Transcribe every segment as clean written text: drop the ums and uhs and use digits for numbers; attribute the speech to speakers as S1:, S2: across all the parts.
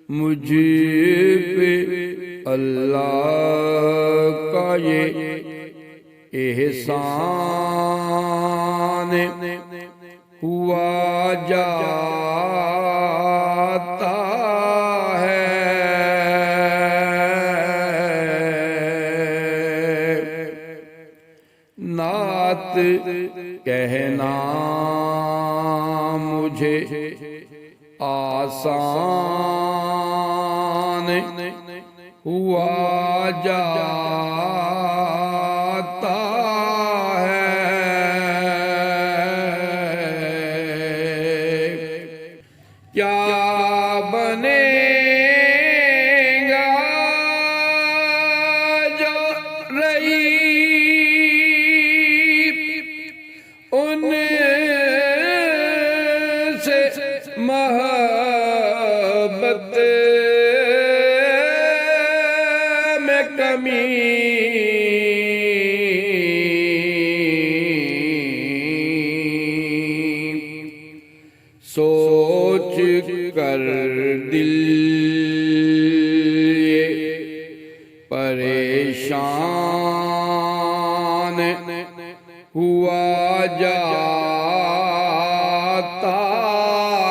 S1: मुझे पे अल्लाह का ये एहसान हुआ जाता है। नात कहना मुझे आसान हुआ जाता है। क्या बनेगा जो रही उनसे मोहब्बत में कमी। सोच कर दिल ये परेशान हुआ जाता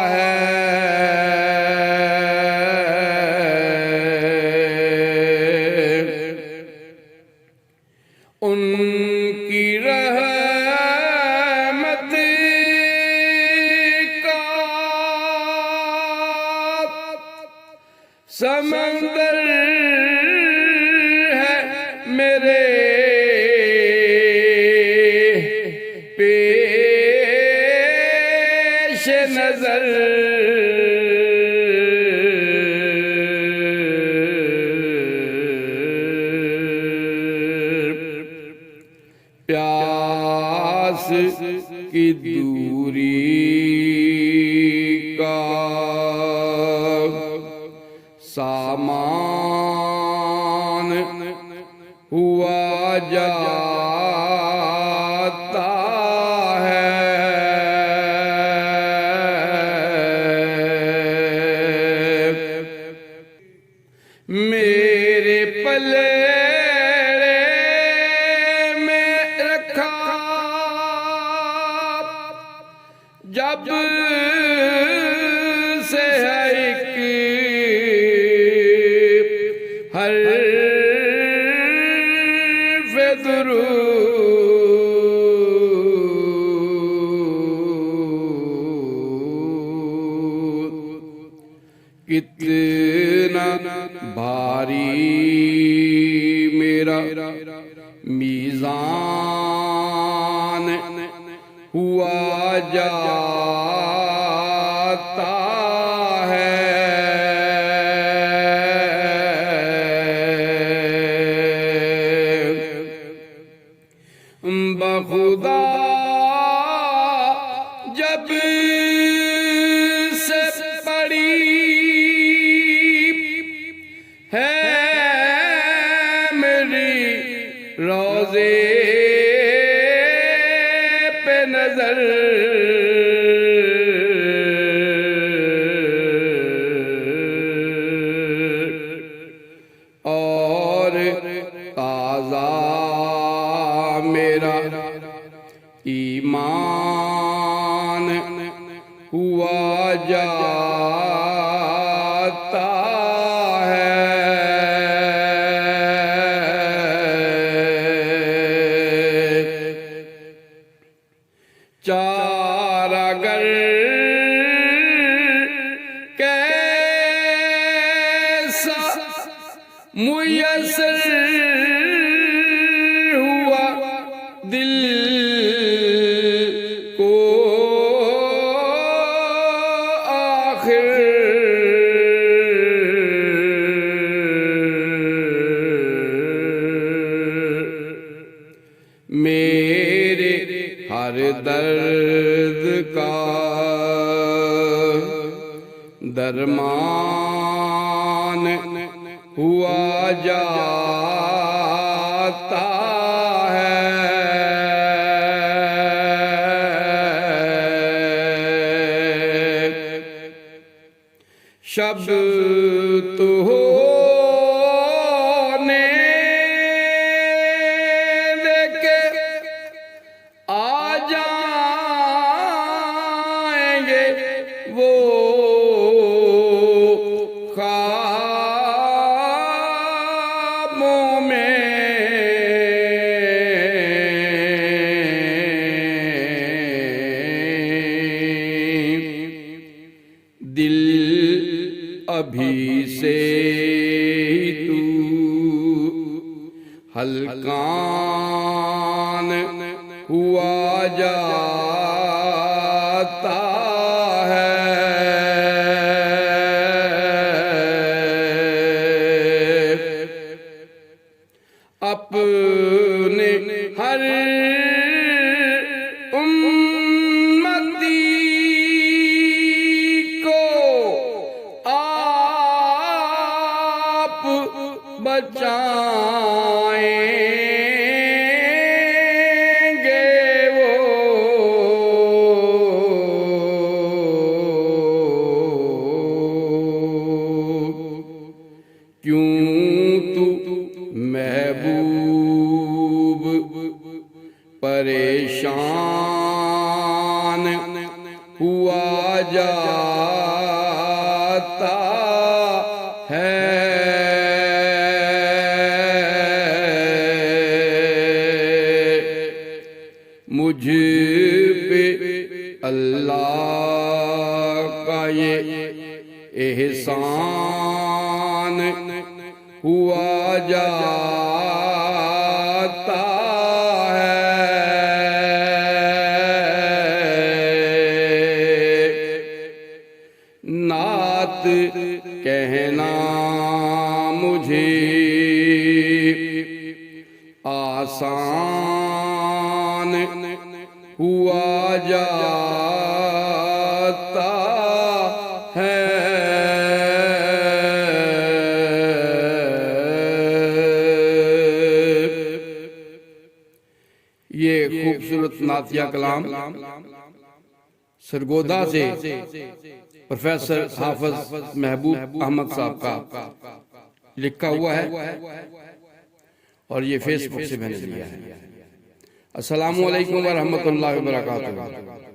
S1: है। उनकी रहमत का समंदर है मेरे पेश नजर। प्यास की दूरी का सामान हुआ जाता है। मेरे पले जब से है एक हर्फ दुरूद। कितना भारी मेरा मीज़ान हुआ जाता है। बखुदा जब से पड़ी है मेरी रोज़े पे नजर। और ताज़ा मेरा ईमान हुआ जाता है। चारागर कैसा मुयस्सर हुआ दिल को आखिर। मेरे हर दर्द का दरमान हुआ जाता है। शब्द होने देके आ जाएंगे वो ख्वाबों में दिल अभी से तू हल्कान हुआ जाता है। अपने हर उम्मती को आप बचाएंगे वो क्यों तू महबूब परेशान हुआ जाता है। मुझ पे अल्लाह का ये एहसान हुआ जाता है। नात कहना मुझे आसान हुआ जाता है। ये खूबसूरत नातिया कलाम सरगोदा से प्रोफेसर हाफिज महबूब अहमद साहब का लिखा हुआ है और ये फेसबुक से मैंने लिया है। अस्सलामु अलैकुम व रहमतुल्लाहि व बरकातुहू।